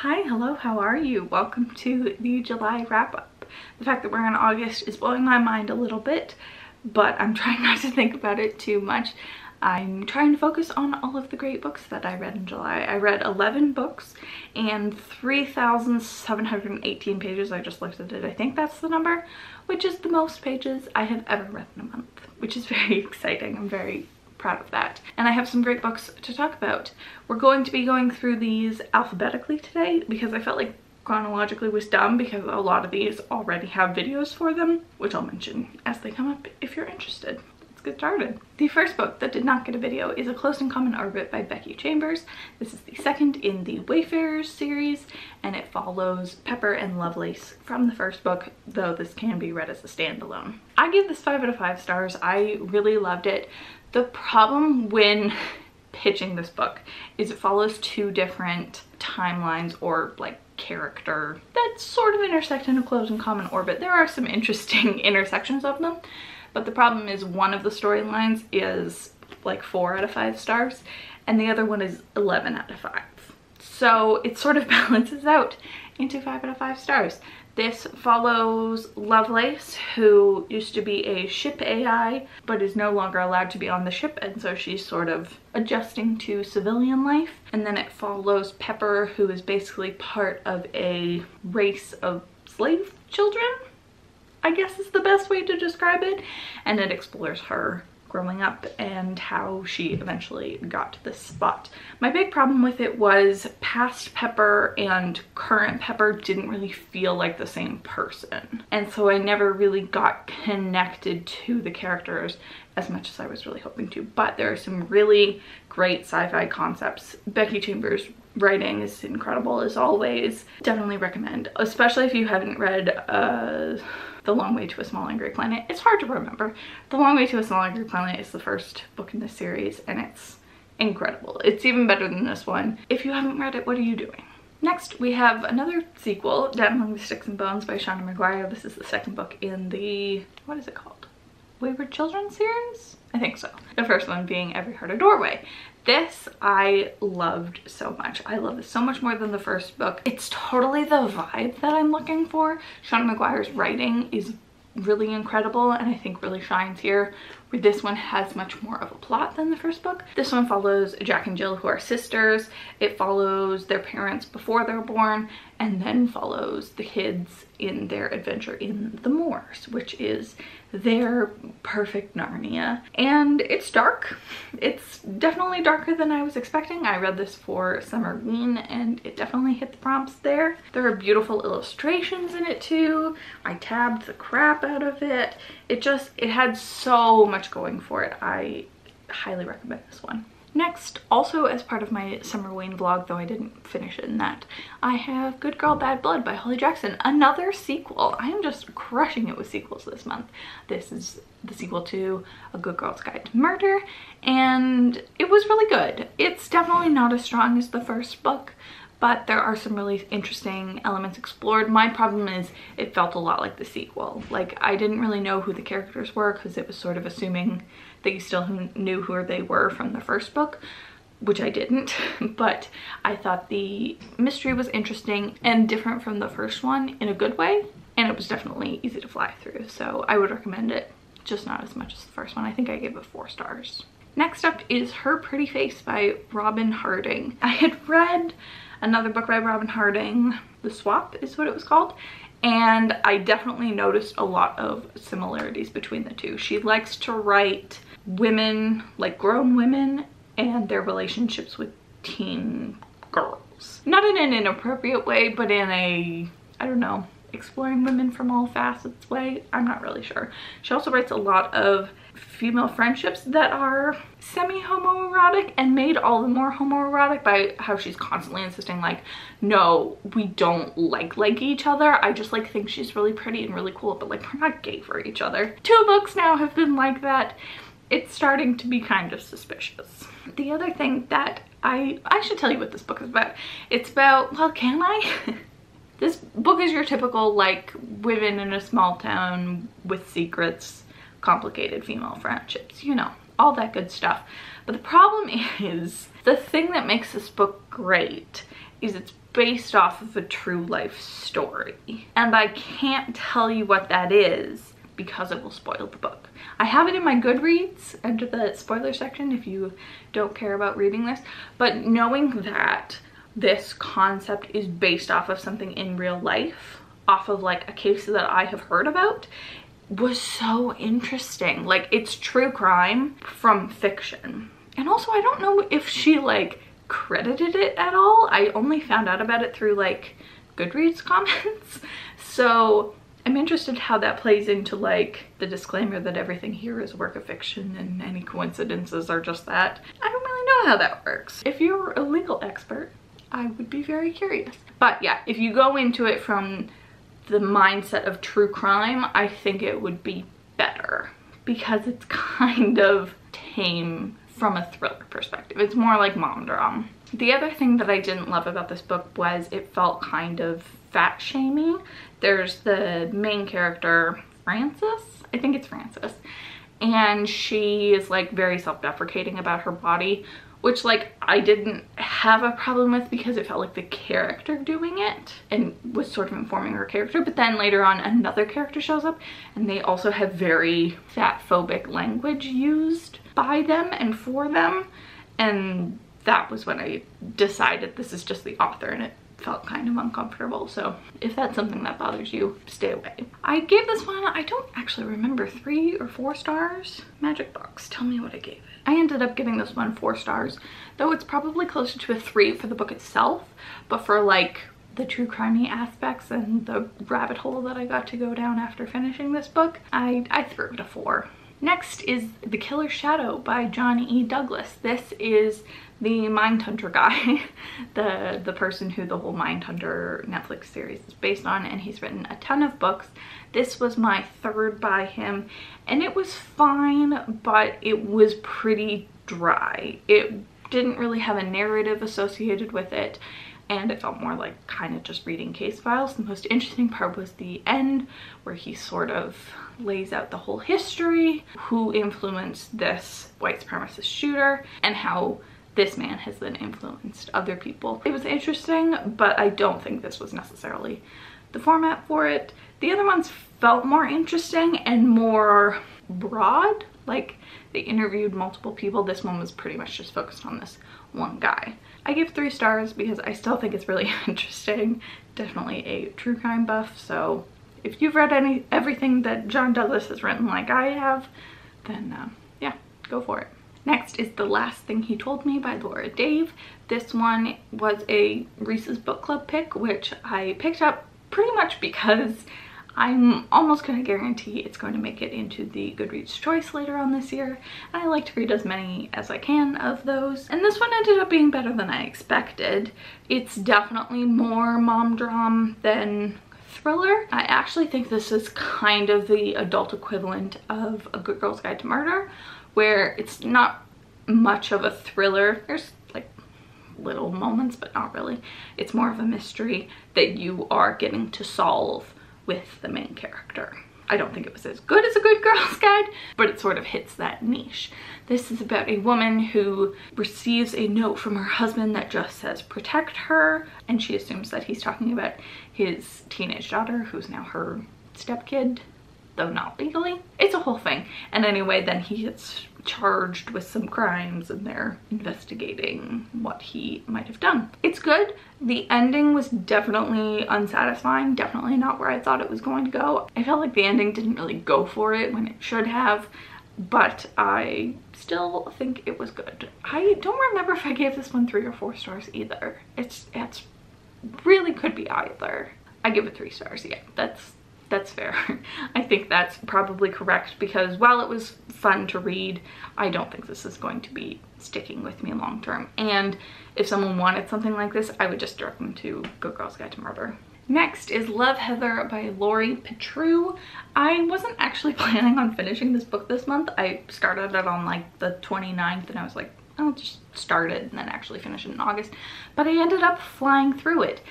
Hi, hello, how are you? Welcome to the July wrap-up. The fact that we're in August is blowing my mind a little bit, but I'm trying not to think about it too much. I'm trying to focus on all of the great books that I read in July. I read 11 books and 3,718 pages. I just looked at it. I think that's the number, which is the most pages I have ever read in a month, which is very exciting. I'm very proud of that. And I have some great books to talk about. We're going to be going through these alphabetically today because I felt like chronologically was dumb because a lot of these already have videos for them, which I'll mention as they come up if you're interested. Let's get started. The first book that did not get a video is A Close and Common Orbit by Becky Chambers. This is the second in the Wayfarers series, and it follows Pepper and Lovelace from the first book, though this can be read as a standalone. I give this 5 out of 5 stars. I really loved it. The problem when pitching this book is it follows two different timelines or like character that sort of intersect in A Close and Common Orbit. There are some interesting intersections of them, but the problem is one of the storylines is like 4 out of 5 stars and the other one is 11 out of 5. So it sort of balances out into 5 out of 5 stars. This follows Lovelace, who used to be a ship AI, but is no longer allowed to be on the ship, and so she's sort of adjusting to civilian life. And then it follows Pepper, who is basically part of a race of slave children, I guess is the best way to describe it. And it explores her growing up and how she eventually got to this spot. My big problem with it was past Pepper and current Pepper didn't really feel like the same person, and so I never really got connected to the characters as much as I was really hoping to. But there are some really great sci-fi concepts. Becky Chambers' writing is incredible as always. Definitely recommend, especially if you haven't read The Long Way to a Small Angry Planet. It's hard to remember. The Long Way to a Small Angry Planet is the first book in this series and it's incredible. It's even better than this one. If you haven't read it, what are you doing? Next, we have another sequel, Down Among the Sticks and Bones by Seanan McGuire. This is the second book in the, what is it called? Wayward Children series? I think so. The first one being Every Heart a Doorway. This I loved so much. I love this so much more than the first book. It's totally the vibe that I'm looking for. Seanan McGuire's writing is really incredible and I think really shines here, where this one has much more of a plot than the first book. This one follows Jack and Jill, who are sisters. It follows their parents before they're born and then follows the kids in their adventure in the moors, which is their perfect Narnia. And it's dark. It's definitely darker than I was expecting. I read this for Summerween and it definitely hit the prompts there. There are beautiful illustrations in it too. I tabbed the crap out of it. It had so much going for it. I highly recommend this one. Next, also as part of my Summerween vlog, though I didn't finish it in that, I have Good Girl Bad Blood by Holly Jackson, another sequel. I am just crushing it with sequels this month. This is the sequel to A Good Girl's Guide to Murder, and it was really good. It's definitely not as strong as the first book, but there are some really interesting elements explored. My problem is it felt a lot like the sequel. Like, I didn't really know who the characters were because it was sort of assuming that you still knew who they were from the first book, which I didn't. But I thought the mystery was interesting and different from the first one in a good way, and it was definitely easy to fly through. So I would recommend it, just not as much as the first one. I think I gave it 4 stars. Next up is Her Pretty Face by Robyn Harding. I had read another book by Robyn Harding, The Swap is what it was called, and I definitely noticed a lot of similarities between the two. She likes to write women, like grown women, and their relationships with teen girls. Not in an inappropriate way, but in a, I don't know, exploring women from all facets way. I'm not really sure. She also writes a lot of female friendships that are semi-homoerotic and made all the more homoerotic by how she's constantly insisting like, no, we don't like each other. I just like think she's really pretty and really cool, but like we're not gay for each other. 2 books now have been like that. It's starting to be kind of suspicious. The other thing that I should tell you what this book is about. It's about, well, can I? This book is your typical like women in a small town with secrets, complicated female friendships, you know, all that good stuff. But the problem is, the thing that makes this book great is it's based off of a true life story. And I can't tell you what that is because it will spoil the book. I have it in my Goodreads under the spoiler section if you don't care about reading this, but knowing that this concept is based off of something in real life, off of like a case that I have heard about, was so interesting. Like, it's true crime from fiction. And also, I don't know if she like credited it at all. I only found out about it through like Goodreads comments. So I'm interested how that plays into like the disclaimer that everything here is a work of fiction and any coincidences are just that. I don't really know how that works. If you're a legal expert, I would be very curious. But yeah, if you go into it from the mindset of true crime, I think it would be better because it's kind of tame from a thriller perspective. It's more like mom drama. The other thing that I didn't love about this book was it felt kind of fat shaming. There's the main character, Frances, I think it's Frances, and she is like very self-deprecating about her body, which like I didn't have a problem with because it felt like the character doing it and was sort of informing her character. But then later on another character shows up and they also have very fat phobic language used by them and for them, and that was when I decided this is just the author and it felt kind of uncomfortable. So if that's something that bothers you, stay away. I gave this one, I don't actually remember, 3 or 4 stars. Magic Box, tell me what I gave it. I ended up giving this one 4 stars, though it's probably closer to a 3 for the book itself, but for like the true crimey aspects and the rabbit hole that I got to go down after finishing this book, I threw it a 4. Next is The Killer's Shadow by John E. Douglas. This is the Mindhunter guy, the person who the whole Mindhunter Netflix series is based on, and he's written a ton of books. This was my 3rd by him, and it was fine, but it was pretty dry. It didn't really have a narrative associated with it, and it felt more like kind of just reading case files. The most interesting part was the end, where he sort of lays out the whole history, who influenced this white supremacist shooter, and how this man has then influenced other people. It was interesting, but I don't think this was necessarily the format for it. The other ones felt more interesting and more broad, like they interviewed multiple people. This one was pretty much just focused on this one guy. I give 3 stars because I still think it's really interesting. Definitely a true crime buff, so if you've read everything that John Douglas has written like I have, then yeah, go for it. Next is The Last Thing He Told Me by Laura Dave. This one was a Reese's Book Club pick, which I picked up pretty much because I'm almost going to guarantee it's going to make it into the Goodreads choice later on this year. And I like to read as many as I can of those. And this one ended up being better than I expected. It's definitely more mom drama than thriller. I actually think this is kind of the adult equivalent of A Good Girl's Guide to Murder, where it's not much of a thriller. There's like little moments, but not really. It's more of a mystery that you are getting to solve with the main character. I don't think it was as good as A Good Girl's Guide, but it sort of hits that niche. This is about a woman who receives a note from her husband that just says protect her, and she assumes that he's talking about his teenage daughter, who's now her stepkid, though not legally. It's a whole thing. And anyway, then he gets charged with some crimes and they're investigating what he might have done. It's good. The ending was definitely unsatisfying, definitely not where I thought it was going to go. I felt like the ending didn't really go for it when it should have, but I still think it was good. I don't remember if I gave this one 3 or 4 stars either. It's really could be either. I give it 3 stars. Yeah, that's fair. I think that's probably correct because while it was fun to read, I don't think this is going to be sticking with me long term. And if someone wanted something like this, I would just direct them to Good Girl's Guide to Murder. Next is Love Heather by Laurie, Petrou. I wasn't actually planning on finishing this book this month. I started it on like the 29th and I was like, I'll just start it and then actually finish it in August. But I ended up flying through it.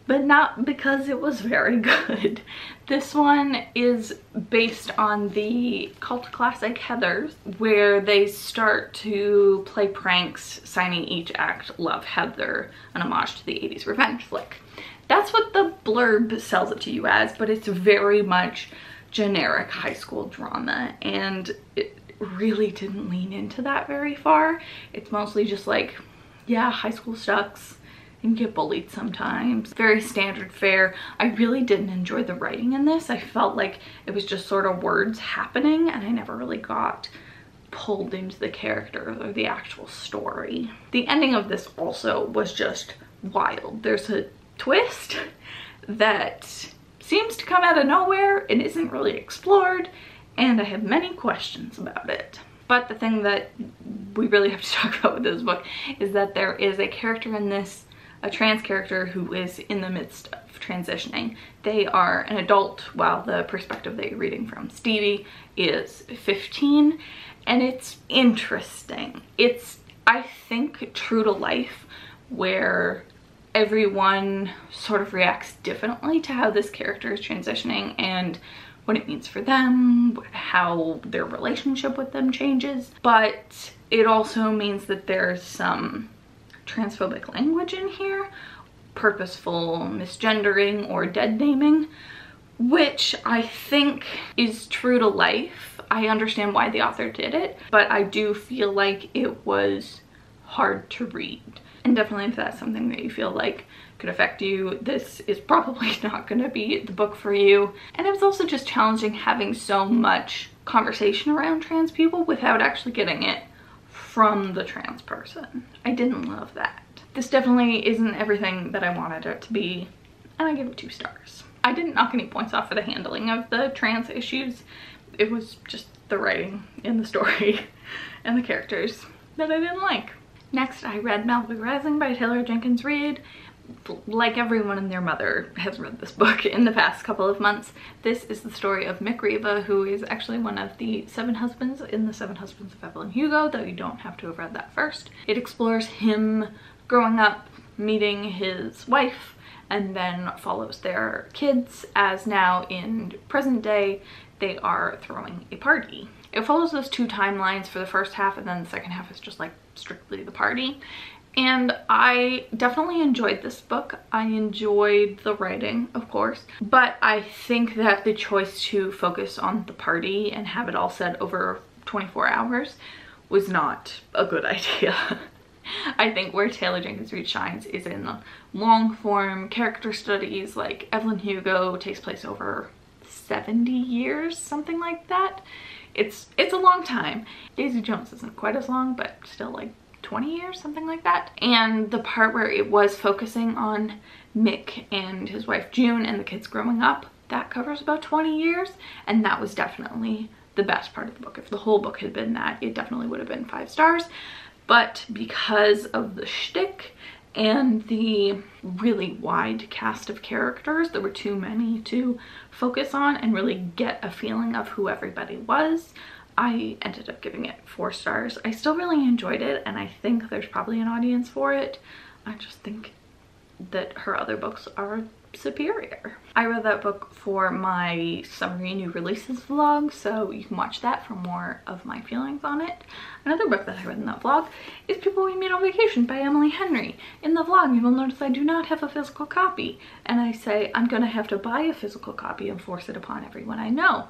but not because it was very good. This one is based on the cult classic Heathers, where they start to play pranks, signing each act Love Heather, an homage to the 80s revenge flick. That's what the blurb sells it to you as, but it's very much generic high school drama, and it really didn't lean into that very far. It's mostly just like, yeah, high school sucks and get bullied sometimes. Very standard fare. I really didn't enjoy the writing in this. I felt like it was just sort of words happening, and I never really got pulled into the characters or the actual story. The ending of this also was just wild. There's a twist that seems to come out of nowhere and isn't really explored, and I have many questions about it. But the thing that we really have to talk about with this book is that there is a character in this, a trans character, who is in the midst of transitioning. They are an adult while the perspective that you're reading from, Stevie, is 15, and it's interesting. It's, I think, true to life, where everyone sort of reacts differently to how this character is transitioning and what it means for them, how their relationship with them changes. But it also means that there's some transphobic language in here, purposeful misgendering or dead naming, which I think is true to life. I understand why the author did it, but I do feel like it was hard to read. And definitely if that's something that you feel like could affect you, this is probably not going to be the book for you. And it was also just challenging having so much conversation around trans people without actually getting it from the trans person. I didn't love that. This definitely isn't everything that I wanted it to be, and I give it 2 stars. I didn't knock any points off for the handling of the trans issues. It was just the writing in the story and the characters that I didn't like. Next, I read Malibu Rising by Taylor Jenkins Reid. Like everyone and their mother has read this book in the past couple of months. This is the story of McGuire, who is actually one of the 7 husbands in the 7 Husbands of Evelyn Hugo, though you don't have to have read that first. It explores him growing up, meeting his wife, and then follows their kids as now in present day they are throwing a party. It follows those 2 timelines for the first half, and then the second half is just like strictly the party. And I definitely enjoyed this book. I enjoyed the writing, of course, but I think that the choice to focus on the party and have it all set over 24 hours was not a good idea. I think where Taylor Jenkins Reid shines is in the long form character studies. Like Evelyn Hugo takes place over 70 years, something like that. It's a long time. Daisy Jones isn't quite as long, but still like 20 years, something like that. And the part where it was focusing on Mick and his wife June and the kids growing up, that covers about 20 years, and that was definitely the best part of the book. If the whole book had been that, it definitely would have been 5 stars. But because of the shtick and the really wide cast of characters, there were too many to focus on and really get a feeling of who everybody was. I ended up giving it 4 stars. I still really enjoyed it, and I think there's probably an audience for it. I just think that her other books are superior. I read that book for my summary new releases vlog, so you can watch that for more of my feelings on it. Another book that I read in that vlog is People We Meet on Vacation by Emily Henry. In the vlog, you will notice I do not have a physical copy, and I say I'm gonna have to buy a physical copy and force it upon everyone I know,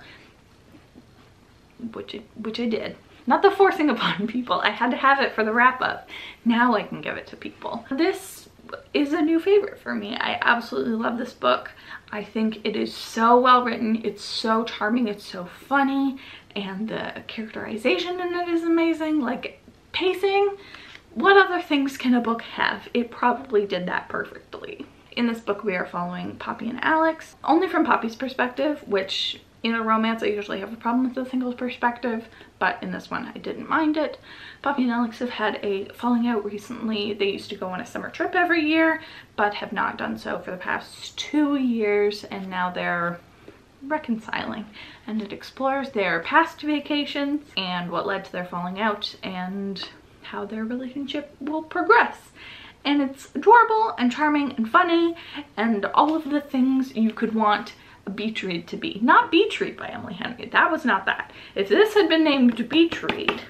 which I did. Not the forcing upon people. I had to have it for the wrap-up. Now I can give it to people. This is a new favorite for me. I absolutely love this book. I think it is so well written. It's so charming. It's so funny. And the characterization in it is amazing. Like, pacing. What other things can a book have? It probably did that perfectly. In this book, we are following Poppy and Alex, only from Poppy's perspective, which in a romance I usually have a problem with the single perspective, but in this one I didn't mind it. Poppy and Alex have had a falling out recently. They used to go on a summer trip every year, but have not done so for the past 2 years, and now they're reconciling. And it explores their past vacations and what led to their falling out and how their relationship will progress. and it's adorable and charming and funny and all of the things you could want a beach read to be. Not Beach Read by Emily Henry, that was not that. If this had been named Beach Read,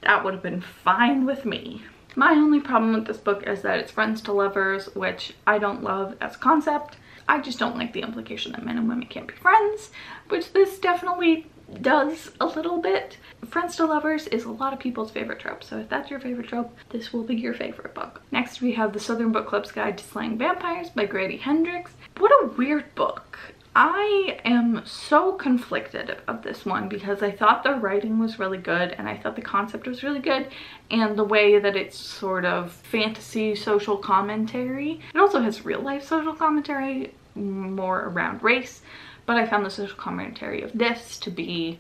that would have been fine with me. My only problem with this book is that it's friends to lovers, which I don't love as a concept. I just don't like the implication that men and women can't be friends, which this definitely does a little bit. Friends to lovers is a lot of people's favorite trope, so if that's your favorite trope, this will be your favorite book. Next we have The Southern Book Club's Guide to Slaying Vampires by Grady Hendricks. What a weird book. I am so conflicted about this one because I thought the writing was really good and I thought the concept was really good, and the way that it's sort of fantasy social commentary. It also has real life social commentary, more around race, but I found the social commentary of this to be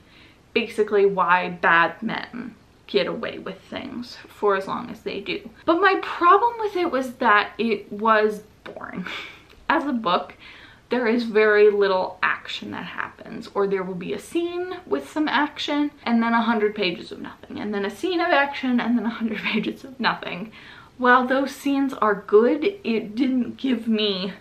basically why bad men get away with things for as long as they do. But my problem with it was that it was boring. As a book, there is very little action that happens, or there will be a scene with some action and then 100 pages of nothing, and then a scene of action and then 100 pages of nothing. While those scenes are good, it didn't give me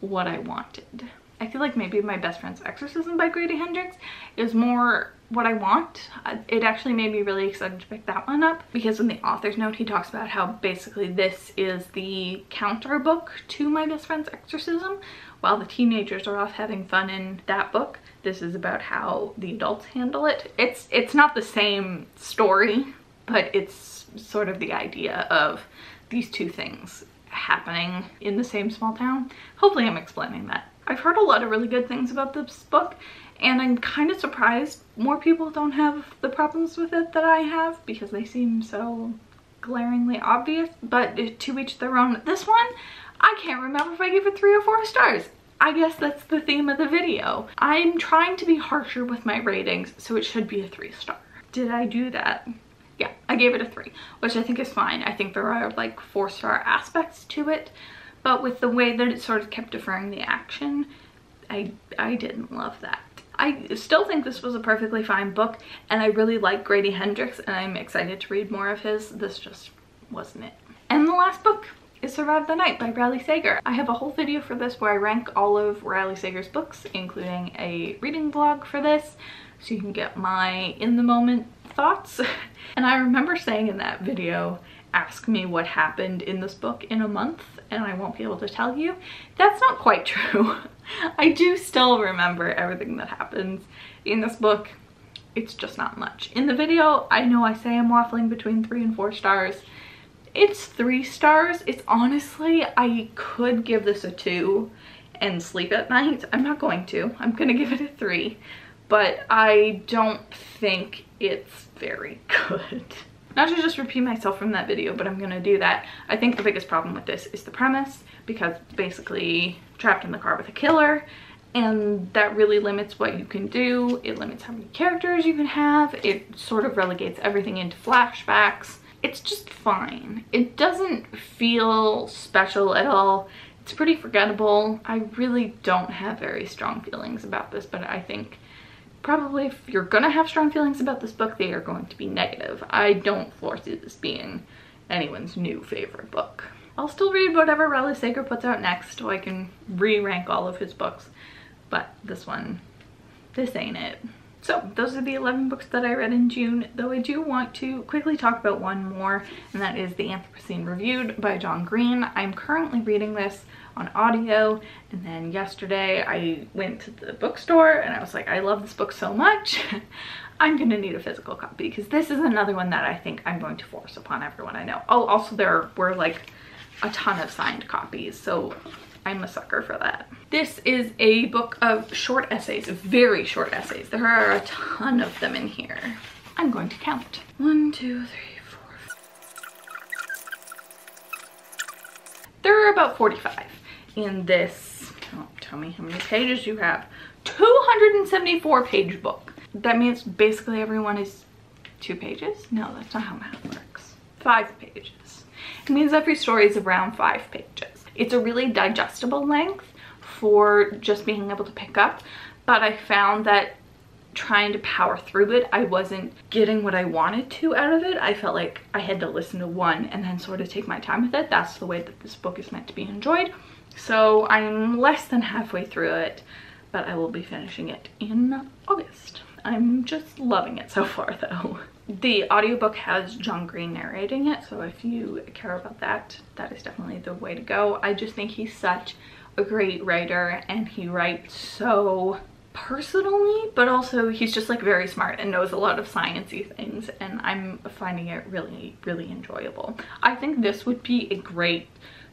what I wanted. I feel like maybe My Best Friend's Exorcism by Grady Hendricks is more what I want. It actually made me really excited to pick that one up because in the author's note he talks about how basically this is the counter book to My Best Friend's Exorcism. While the teenagers are off having fun in that book, this is about how the adults handle it. It's not the same story, but it's sort of the idea of these two things happening in the same small town. Hopefully I'm explaining that. I've heard a lot of really good things about this book, and I'm kind of surprised more people don't have the problems with it that I have because they seem so glaringly obvious, but to each their own. This one, I can't remember if I gave it 3 or 4 stars. I guess that's the theme of the video. I'm trying to be harsher with my ratings, so it should be a 3-star. Did I do that? Yeah, I gave it a 3, which I think is fine. I think there are like 4-star aspects to it, but with the way that it sort of kept deferring the action, I didn't love that. I still think this was a perfectly fine book, and I really like Grady Hendricks, and I'm excited to read more of his. This just wasn't it. And the last book is Survive the Night by Riley Sager. I have a whole video for this where I rank all of Riley Sager's books, including a reading vlog for this, so you can get my in-the-moment thoughts. And I remember saying in that video, ask me what happened in this book in a month and I won't be able to tell you. That's not quite true. I do still remember everything that happens in this book. It's just not much. In the video, I know I say I'm waffling between 3 and 4 stars. It's 3 stars. It's honestly, I could give this a 2 and sleep at night. I'm not going to. I'm gonna give it a 3, but I don't think it's very good. Not to just repeat myself from that video, but I'm gonna do that. I think the biggest problem with this is the premise, because basically trapped in the car with a killer, and that really limits what you can do. It limits how many characters you can have. It sort of relegates everything into flashbacks. It's just fine. It doesn't feel special at all. It's pretty forgettable. I really don't have very strong feelings about this, but I think probably if you're gonna have strong feelings about this book, they are going to be negative. I don't foresee this being anyone's new favorite book. I'll still read whatever Riley Sager puts out next, so I can re-rank all of his books, but this ain't it. So those are the 11 books that I read in June, though I do want to quickly talk about one more, and that is The Anthropocene Reviewed by John Green. I'm currently reading this on audio, and then yesterday I went to the bookstore and I was like, I love this book so much. I'm gonna need a physical copy, because this is another one that I think I'm going to force upon everyone I know. Oh, also there were like a ton of signed copies, so I'm a sucker for that. This is a book of short essays, very short essays. There are a ton of them in here. I'm going to count. 1, 2, 3, 4. There are about 45 in this. Oh, tell me how many pages you have. 274 page book. That means basically everyone is 2 pages? No, that's not how math works. 5 pages. It means every story is around 5 pages. It's a really digestible length for just being able to pick up, but I found that trying to power through it. I wasn't getting what I wanted to out of it. I felt like I had to listen to one and then sort of take my time with it. That's the way that this book is meant to be enjoyed. So I'm less than halfway through it, but I will be finishing it in August. I'm just loving it so far though. The audiobook has John Green narrating it, so if you care about that, that is definitely the way to go. I just think he's such a great writer, and he writes so personally, but also he's just like very smart and knows a lot of sciencey things, and I'm finding it really, really enjoyable. I think this would be a great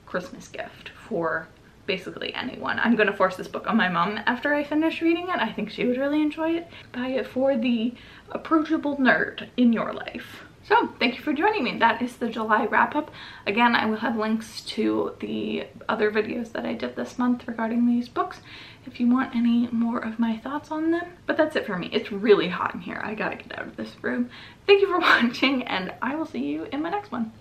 Christmas gift for basically anyone. I'm gonna force this book on my mom after I finish reading it. I think she would really enjoy it. Buy it for the approachable nerd in your life. So thank you for joining me. That is the July wrap up. Again, I will have links to the other videos that I did this month regarding these books if you want any more of my thoughts on them. But that's it for me. It's really hot in here. I gotta get out of this room. Thank you for watching, and I will see you in my next one.